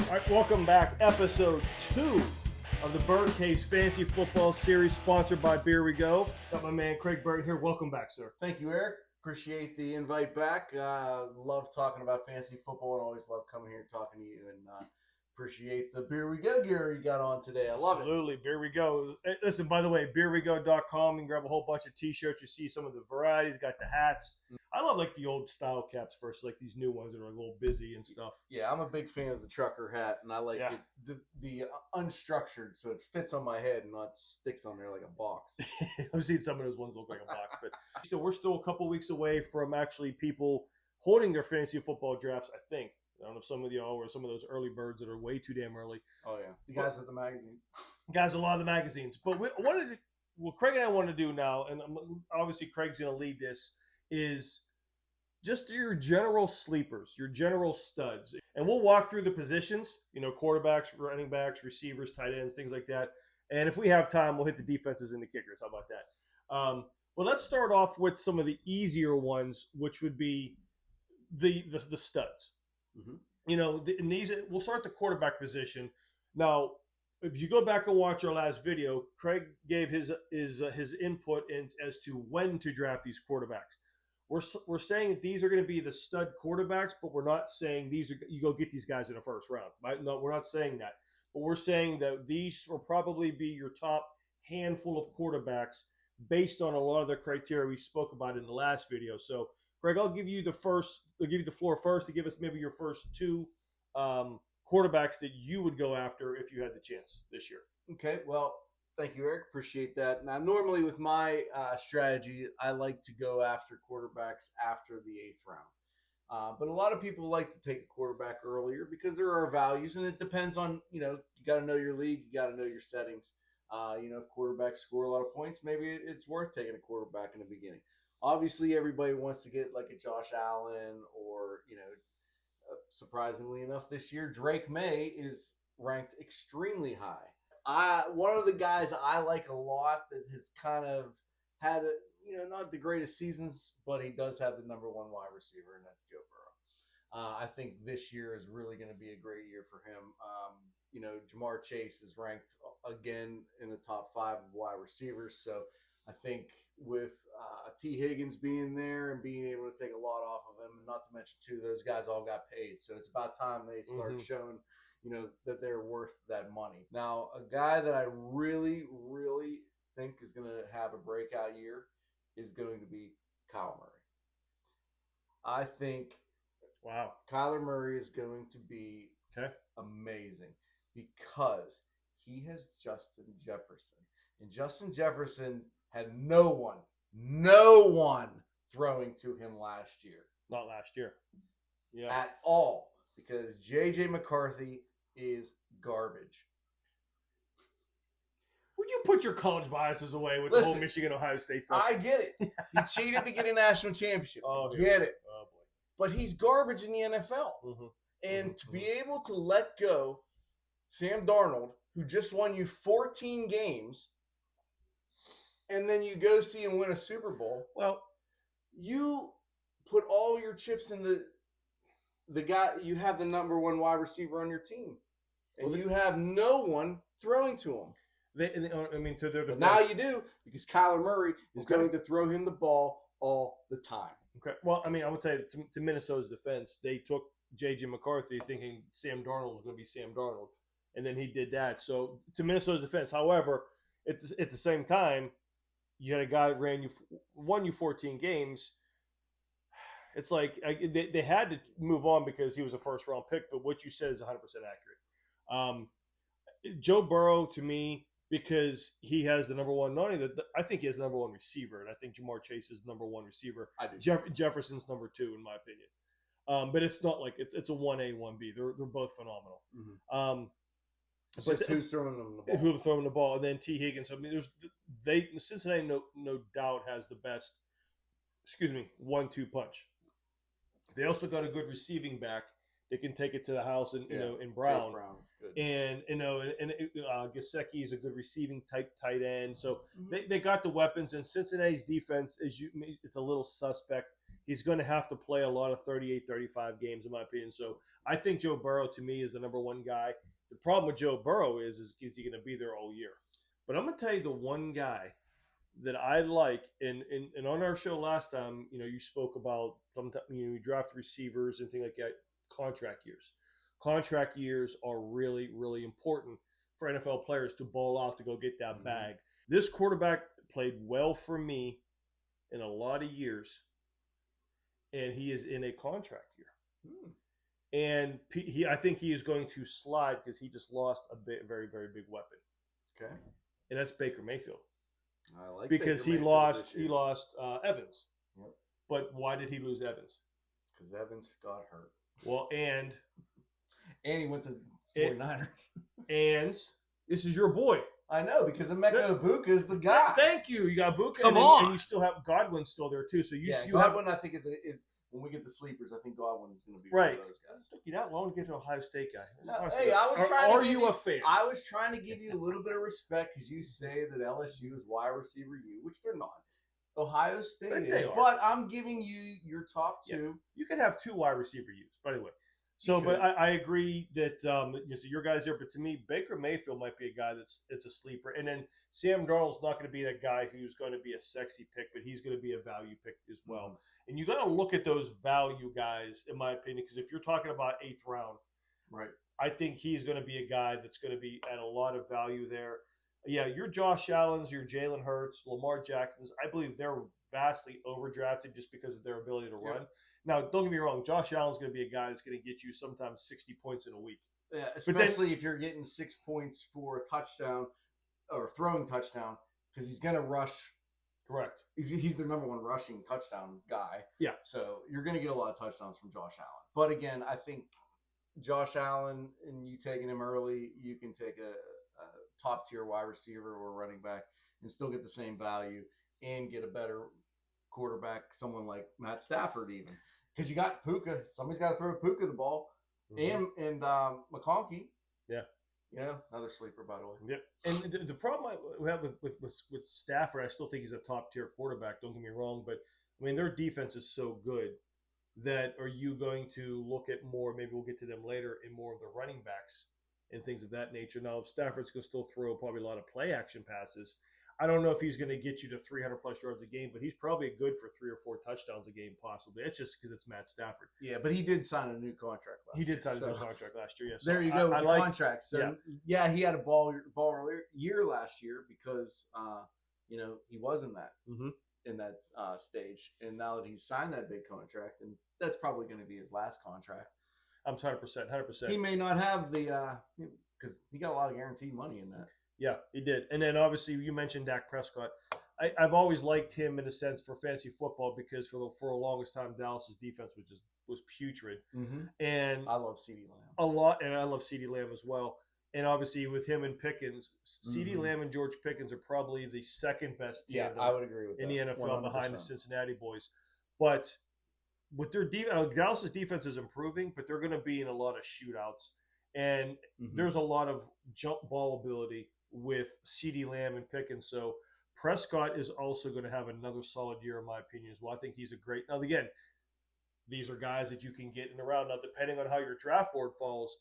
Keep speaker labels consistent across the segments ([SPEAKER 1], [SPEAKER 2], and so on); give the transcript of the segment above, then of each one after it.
[SPEAKER 1] All right, welcome back. Episode 2 of the Burgh Cave Fantasy Football Series, sponsored by Beer We Go. Got my man Craig Burton here. Welcome back, sir.
[SPEAKER 2] Thank you, Eric. Appreciate the invite back. Love talking about fantasy football and always love coming here and talking to you. And appreciate the Beer We Go gear you got on today. I love
[SPEAKER 1] Absolutely. Beer We Go. Hey, listen, by the way, beerwego.com. You can grab a whole bunch of t-shirts. You see some of the varieties. Got the hats. I love like the old style caps versus like these new ones that are a little busy and stuff.
[SPEAKER 2] Yeah, I'm a big fan of the trucker hat, and I like the unstructured, so it fits on my head and not sticks on there like a box.
[SPEAKER 1] I've seen some of those ones look like a box, but we're still a couple weeks away from actually people holding their fantasy football drafts, I think. I don't know if some of y'all or some of those early birds that are way too damn early.
[SPEAKER 2] Oh, yeah. The guys with the magazines.
[SPEAKER 1] Guys, a lot of the magazines. But what Craig and I want to do now, and obviously Craig's going to lead this, is just your general sleepers, your general studs. And we'll walk through the positions, quarterbacks, running backs, receivers, tight ends, things like that. And if we have time, we'll hit the defenses and the kickers. How about that? Well, let's start off with some of the easier ones, which would be the studs. Mm-hmm. In these, we'll start the quarterback position. Now, if you go back and watch our last video, Craig gave his input as to when to draft these quarterbacks. We're saying that these are going to be the stud quarterbacks, but we're not saying you go get these guys in the first round. Right? No, we're not saying that. But we're saying that these will probably be your top handful of quarterbacks based on a lot of the criteria we spoke about in the last video. So, Greg, I'll give you the floor first to give us maybe your first two quarterbacks that you would go after if you had the chance this year.
[SPEAKER 2] Okay, well, thank you, Eric. Appreciate that. Now, normally with my strategy, I like to go after quarterbacks after the 8th round. But a lot of people like to take a quarterback earlier because there are values, and it depends on, you got to know your league, you got to know your settings. If quarterbacks score a lot of points, maybe it's worth taking a quarterback in the beginning. Obviously, everybody wants to get like a Josh Allen or, surprisingly enough this year, Drake May is ranked extremely high. One of the guys I like a lot that has kind of had, not the greatest seasons, but he does have the number one wide receiver, and that's Joe Burrow. I think this year is really going to be a great year for him. Jamar Chase is ranked again in the top 5 of wide receivers. So I think with T. Higgins being there and being able to take a lot off of him, and not to mention, too, those guys all got paid. So it's about time they start showing that they're worth that money. Now, a guy that I really, really think is going to have a breakout year is going to be Kyler Murray. I think Kyler Murray is going to be amazing because he has Justin Jefferson. And Justin Jefferson had no one throwing to him last year.
[SPEAKER 1] Not last year. Yeah.
[SPEAKER 2] At all. Because J.J. McCarthy is garbage.
[SPEAKER 1] Would you put your college biases away with the whole Michigan-Ohio State stuff?
[SPEAKER 2] I get it. He cheated to get a national championship. Get it.
[SPEAKER 1] Oh, boy.
[SPEAKER 2] But he's garbage in the NFL. Mm-hmm. And to be able to let go Sam Darnold, who just won you 14 games, and then you go see him win a Super Bowl. Well, you put all your chips in the guy. You have the number one wide receiver on your team, and you have no one throwing to him.
[SPEAKER 1] To their defense.
[SPEAKER 2] Now you do, because Kyler Murray is going to throw him the ball all the time.
[SPEAKER 1] Okay. Well, I would tell you, to Minnesota's defense, they took J.J. McCarthy thinking Sam Darnold was going to be Sam Darnold, and then he did that. So to Minnesota's defense, however, at the same time, you had a guy that won you 14 games. It's like they had to move on because he was a first-round pick, but what you said is 100% accurate. Joe Burrow, to me, because he has the number one, I think he has the number one receiver, and I think Jamar Chase is the number one receiver.
[SPEAKER 2] I do.
[SPEAKER 1] Jefferson's number 2, in my opinion. But it's not like it's a 1A, 1B. They're both phenomenal. Mm-hmm.
[SPEAKER 2] But who's throwing them the ball?
[SPEAKER 1] Who's throwing the ball, and then T. Higgins. Cincinnati no doubt has the best, 1-2 punch. They also got a good receiving back. They can take it to the house in Brown. And Gesicki is a good receiving type tight end. So they got the weapons, and Cincinnati's defense it's a little suspect. he's going to have to play a lot of 38, 35 games, in my opinion. So I think Joe Burrow, to me, is the number one guy. The problem with Joe Burrow is he going to be there all year? But I'm going to tell you the one guy that I like, and on our show last time, you spoke about sometimes you draft receivers and things like that. Contract years are really, really important for NFL players to ball out to go get that bag. This quarterback played well for me in a lot of years, and he is in a contract year. And I think he is going to slide because he just lost a very, very big weapon.
[SPEAKER 2] Okay.
[SPEAKER 1] And that's Baker Mayfield.
[SPEAKER 2] I like
[SPEAKER 1] because
[SPEAKER 2] Baker
[SPEAKER 1] he
[SPEAKER 2] Mayfield
[SPEAKER 1] lost Evans.
[SPEAKER 2] Yep.
[SPEAKER 1] But why did he lose Evans?
[SPEAKER 2] Because Evans got hurt.
[SPEAKER 1] Well, and
[SPEAKER 2] he went to 49ers.
[SPEAKER 1] And this is your boy.
[SPEAKER 2] I know, because Emeka Ibuka is the guy.
[SPEAKER 1] Thank you. You got Ibuka.
[SPEAKER 2] Come on.
[SPEAKER 1] And you still have Godwin still there, too. So you
[SPEAKER 2] Godwin, I think, is when we get the sleepers, I think Godwin is going to be one of those guys.
[SPEAKER 1] It took you that long to get to Ohio State guy.
[SPEAKER 2] Hey, I was trying to give you
[SPEAKER 1] a fan?
[SPEAKER 2] I was trying to give you a little bit of respect because you say that LSU is wide receiver U, which they're not. Ohio State is. But I'm giving you your top two.
[SPEAKER 1] Yeah. You can have two wide receiver U's, by the way. So, but I agree that your guys there. But to me, Baker Mayfield might be a guy it's a sleeper. And then Sam Darnold's not going to be that guy who's going to be a sexy pick, but he's going to be a value pick as well. Mm-hmm. And you got to look at those value guys, in my opinion, because if you're talking about 8th round,
[SPEAKER 2] right?
[SPEAKER 1] I think he's going to be a guy that's going to be at a lot of value there. Yeah, your Josh Allen's, your Jalen Hurts, Lamar Jackson's. I believe they're vastly overdrafted just because of their ability to run. Now, don't get me wrong. Josh Allen's going to be a guy that's going to get you sometimes 60 points in a week.
[SPEAKER 2] Yeah, especially if you're getting 6 points for a touchdown or throwing touchdown because he's going to rush.
[SPEAKER 1] Correct.
[SPEAKER 2] He's the number one rushing touchdown guy.
[SPEAKER 1] Yeah.
[SPEAKER 2] So you're going to get a lot of touchdowns from Josh Allen. But again, I think Josh Allen and you taking him early, you can take a top tier wide receiver or running back and still get the same value and get a better quarterback, someone like Matt Stafford even. Because you got Puka. Somebody's got to throw Puka the ball. Mm-hmm. And McConkey.
[SPEAKER 1] Yeah.
[SPEAKER 2] Another sleeper, by the way.
[SPEAKER 1] Yep. And the problem I have with Stafford, I still think he's a top-tier quarterback. Don't get me wrong. But, I mean, their defense is so good that are you going to look at more, maybe we'll get to them later, in more of the running backs and things of that nature. Now, Stafford's going to still throw probably a lot of play-action passes. I don't know if he's going to get you to 300-plus yards a game, but he's probably good for 3 or 4 touchdowns a game, possibly. It's just because it's Matt Stafford.
[SPEAKER 2] Yeah, but he did sign a new contract last year.
[SPEAKER 1] He did sign a new contract last year, yes.
[SPEAKER 2] There you go with the contract. So, yeah, he had a ball year last year because, he was in that stage. And now that he's signed that big contract, and that's probably going to be his last contract.
[SPEAKER 1] I'm 100%.
[SPEAKER 2] He may not have because he got a lot of guaranteed money in that.
[SPEAKER 1] Yeah, he did. And then obviously you mentioned Dak Prescott. I've always liked him in a sense for fantasy football because for the longest time Dallas's defense was putrid.
[SPEAKER 2] Mm-hmm.
[SPEAKER 1] And
[SPEAKER 2] I love CeeDee Lamb
[SPEAKER 1] a lot, and I love CeeDee Lamb as well. And obviously with him and Pickens, CeeDee Lamb and George Pickens are probably the second best
[SPEAKER 2] I would agree with
[SPEAKER 1] in
[SPEAKER 2] that.
[SPEAKER 1] the NFL
[SPEAKER 2] 100%.
[SPEAKER 1] Behind the Cincinnati boys. But with their Dallas's defense is improving, but they're going to be in a lot of shootouts, and there's a lot of jump ball ability with CeeDee Lamb and Pickens. So Prescott is also going to have another solid year, in my opinion, as well. I think he's a great – now, again, these are guys that you can get in around. Now, depending on how your draft board falls,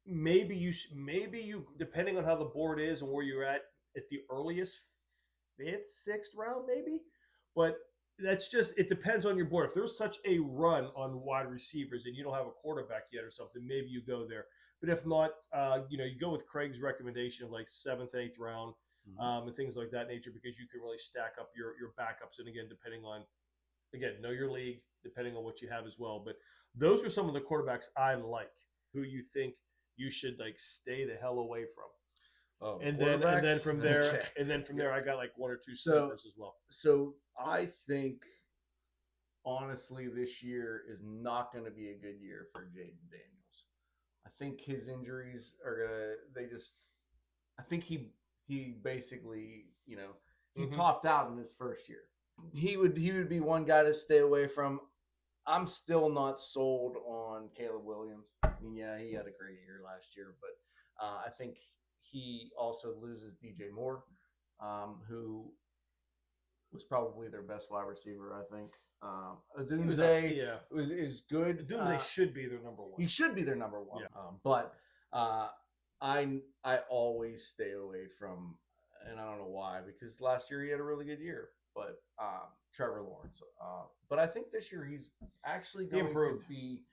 [SPEAKER 1] maybe you depending on how the board is and where you're at the earliest 5th, 6th round, maybe. But that's just – it depends on your board. If there's such a run on wide receivers and you don't have a quarterback yet or something, maybe you go there. But if not, you go with Craig's recommendation of like 7th, 8th round and things like that nature because you can really stack up your backups. And again, depending on, know your league, depending on what you have as well. But those are some of the quarterbacks I like who you think you should like stay the hell away from.
[SPEAKER 2] Oh,
[SPEAKER 1] and then from there, I got like 1 or 2 sleepers as well.
[SPEAKER 2] So I think honestly, this year is not going to be a good year for Jaden Daniels. I think his injuries are I think he basically, he topped out in his first year. He would be one guy to stay away from. I'm still not sold on Caleb Williams. I mean, yeah, he had a great year last year, but I think he also loses DJ Moore, who was probably their best wide receiver, I think.
[SPEAKER 1] He was
[SPEAKER 2] Doomsday
[SPEAKER 1] yeah.
[SPEAKER 2] is good.
[SPEAKER 1] Doomsday should be their number one.
[SPEAKER 2] He should be their number one.
[SPEAKER 1] Yeah.
[SPEAKER 2] But I always stay away from, and I don't know why, because last year he had a really good year. But Trevor Lawrence. But I think this year he's actually going to be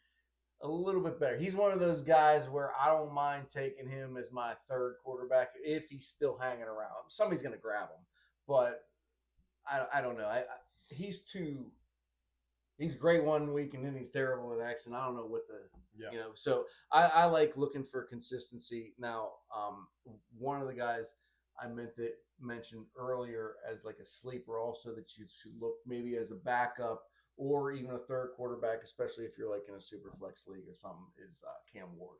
[SPEAKER 2] a little bit better. He's one of those guys where I don't mind taking him as my third quarterback if he's still hanging around. Somebody's going to grab him, but I don't know. He's too. He's great one week and then he's terrible the next, and I don't know what the So I like looking for consistency. Now, one of the guys I meant to mention earlier as like a sleeper, also that you should look maybe as a backup or even a third quarterback, especially if you're like in a super flex league or something, is Cam Ward.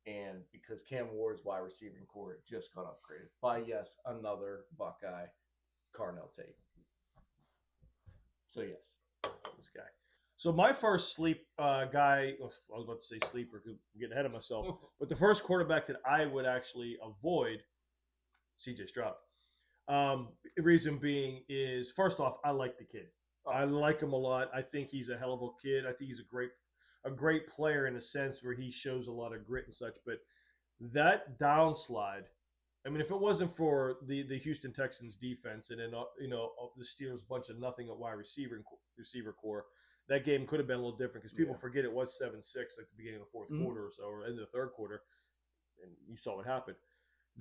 [SPEAKER 2] And because Cam Ward's wide receiving core just got upgraded by, yes, another Buckeye, Carnell Tate. So, yes.
[SPEAKER 1] This guy. So my first sleep guy, I was about to say sleeper, I'm getting ahead of myself, but the first quarterback that I would actually avoid, CJ Stroud. Reason being is, first off, I like the kid. I like him a lot. I think he's a hell of a kid. I think he's a great player in a sense where he shows a lot of grit and such. But that downslide, I mean, if it wasn't for the Houston Texans defense and then the Steelers bunch of nothing at wide receiver core, that game could have been a little different because people forget it was 7-6 at the beginning of the fourth quarter or so, or in the third quarter, and you saw what happened.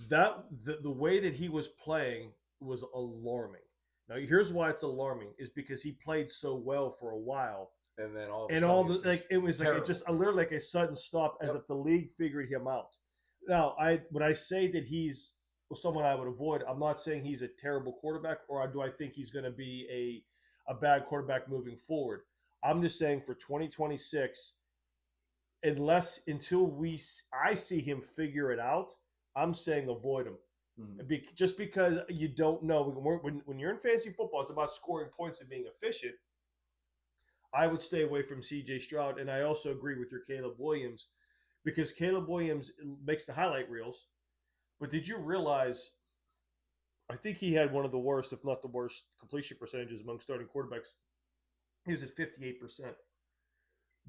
[SPEAKER 1] That the way that he was playing was alarming. Now, here's why it's alarming: is because he played so well for a while,
[SPEAKER 2] and then
[SPEAKER 1] it was like literally like a sudden stop, as if the league figured him out. Now, when I say that he's someone I would avoid, I'm not saying he's a terrible quarterback, or do I think he's going to be a bad quarterback moving forward. I'm just saying for 2026, until I see him figure it out, I'm saying avoid him. Just because you don't know. When you're in fantasy football, it's about scoring points and being efficient. I would stay away from C.J. Stroud, and I also agree with your Caleb Williams, because Caleb Williams makes the highlight reels. But did you realize, I think he had one of the worst, if not the worst, completion percentages among starting quarterbacks. He was at 58%.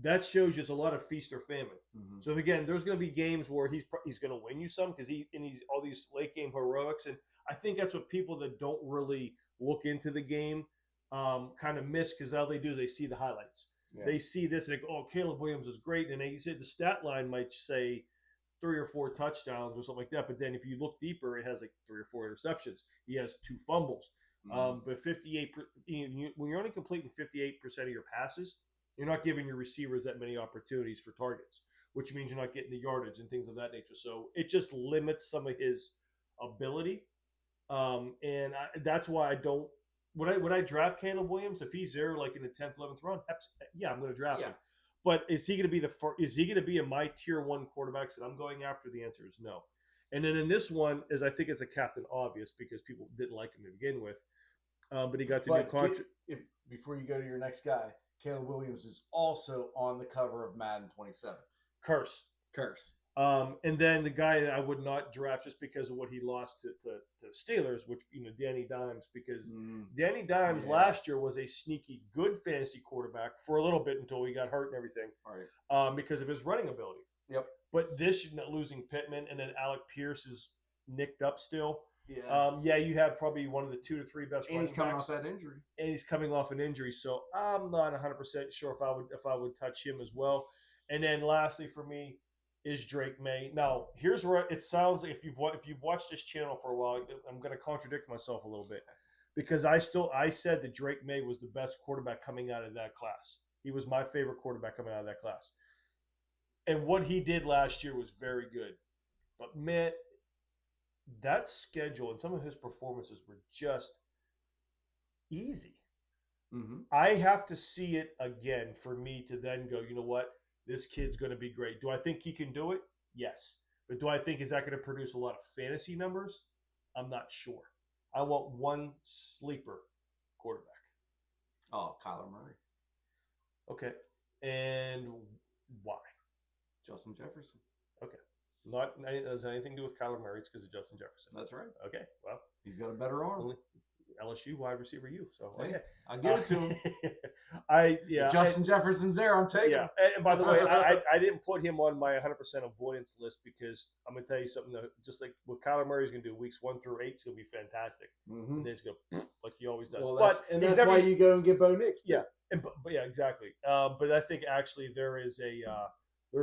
[SPEAKER 1] That shows you it's a lot of feast or famine. So again, there's going to be games where he's going to win you some because he's all these late game heroics, and I think that's what people that don't really look into the game kind of miss, because all they do is they see the highlights. Yeah. They see this and they go, "Oh, Caleb Williams is great," and they say the stat line might say 3 or 4 touchdowns or something like that, but then if you look deeper, it has like 3 or 4 interceptions. He has 2 fumbles. But 58, when you're only completing 58% of your passes, you're not giving your receivers that many opportunities for targets, which means you're not getting the yardage and things of that nature. So it just limits some of his ability. And that's why I don't. When I draft Caleb Williams, if he's there like in the 10th, 11th round, I'm going to draft him. But is he going to be is he going to be in my tier 1 quarterbacks that I'm going after? The answer is no. And then in this one, I think it's a captain obvious because people didn't like him to begin with. But he got the new contract.
[SPEAKER 2] Before you go to your next guy, Caleb Williams is also on the cover of Madden 27.
[SPEAKER 1] Curse. And then the guy that I would not draft just because of what he lost to Steelers, which, Danny Dimes, because Danny Dimes last year was a sneaky good fantasy quarterback for a little bit until he got hurt and everything.
[SPEAKER 2] Right.
[SPEAKER 1] Because of his running ability.
[SPEAKER 2] Yep.
[SPEAKER 1] But this, losing Pittman, and then Alec Pierce is nicked up still.
[SPEAKER 2] Yeah.
[SPEAKER 1] You have probably one of the 2 to 3 best running backs.
[SPEAKER 2] And he's coming off that injury.
[SPEAKER 1] And he's coming off an injury, so I'm not 100% sure if I would touch him as well. And then lastly for me is Drake May. Now, here's where it sounds like if you've watched this channel for a while, I'm going to contradict myself a little bit, because I said that Drake May was the best quarterback coming out of that class. He was my favorite quarterback coming out of that class. And what he did last year was very good. But man, that schedule and some of his performances were just easy. I have to see it again for me to then go, you know what? This kid's going to be great. Do I think he can do it? Yes. But do I think is that going to produce a lot of fantasy numbers? I'm not sure. I want one sleeper quarterback.
[SPEAKER 2] Oh, Kyler Murray.
[SPEAKER 1] Okay. And why?
[SPEAKER 2] Justin Jefferson.
[SPEAKER 1] Okay. Does anything to do with Kyler Murray? It's because of Justin Jefferson.
[SPEAKER 2] That's right.
[SPEAKER 1] Okay. Well,
[SPEAKER 2] he's got a better arm.
[SPEAKER 1] LSU wide receiver U. So
[SPEAKER 2] Hey, I'll give it to him. If Justin Jefferson's there, I'm taking him.
[SPEAKER 1] And by the way, I didn't put him on my 100% avoidance list because I'm going to tell you something. Just like what Kyler Murray's going to do weeks 1 through 8, it's going to be fantastic.
[SPEAKER 2] Mm-hmm.
[SPEAKER 1] And then he's going to like he always does.
[SPEAKER 2] Well,
[SPEAKER 1] that's
[SPEAKER 2] why you go and get Bo Nix.
[SPEAKER 1] Yeah, but yeah, exactly. But I think actually there's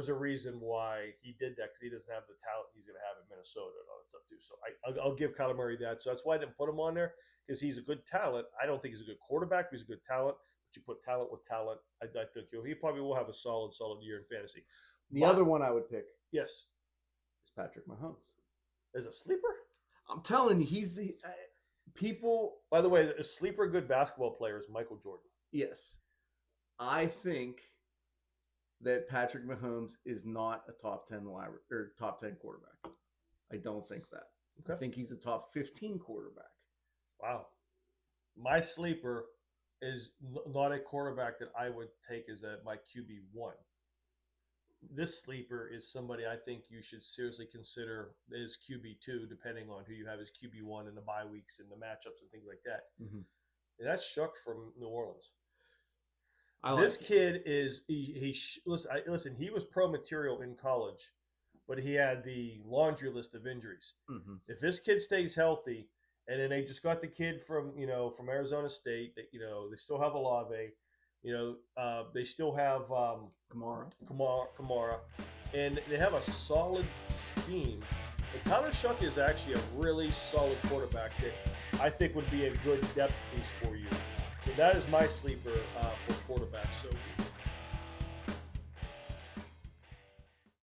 [SPEAKER 1] a reason why he did that because he doesn't have the talent he's going to have in Minnesota and all that stuff too. So I'll give Kyler Murray that. So that's why I didn't put him on there because he's a good talent. I don't think he's a good quarterback, but he's a good talent. But you put talent with talent, I think he probably will have a solid year in fantasy.
[SPEAKER 2] The other one I would pick,
[SPEAKER 1] yes,
[SPEAKER 2] is Patrick Mahomes.
[SPEAKER 1] As a sleeper?
[SPEAKER 2] I'm telling you, he's the people.
[SPEAKER 1] By the way, a sleeper good basketball player is Michael Jordan.
[SPEAKER 2] Yes, I think that Patrick Mahomes is not a top 10 quarterback. I don't think that. Okay. I think he's a top 15 quarterback.
[SPEAKER 1] Wow. My sleeper is not a quarterback that I would take as my QB1. This sleeper is somebody I think you should seriously consider as QB2, depending on who you have as QB1 in the bye weeks and the matchups and things like that. Mm-hmm. And that's Shuck from New Orleans. This kid is listen. He was pro material in college, but he had the laundry list of injuries. Mm-hmm. If this kid stays healthy, and then they just got the kid from Arizona State, that they still have Olave, they still have Kamara, and they have a solid scheme. But Tyler Shuck is actually a really solid quarterback that I think would be a good depth piece for you. So that is my sleeper for quarterback. So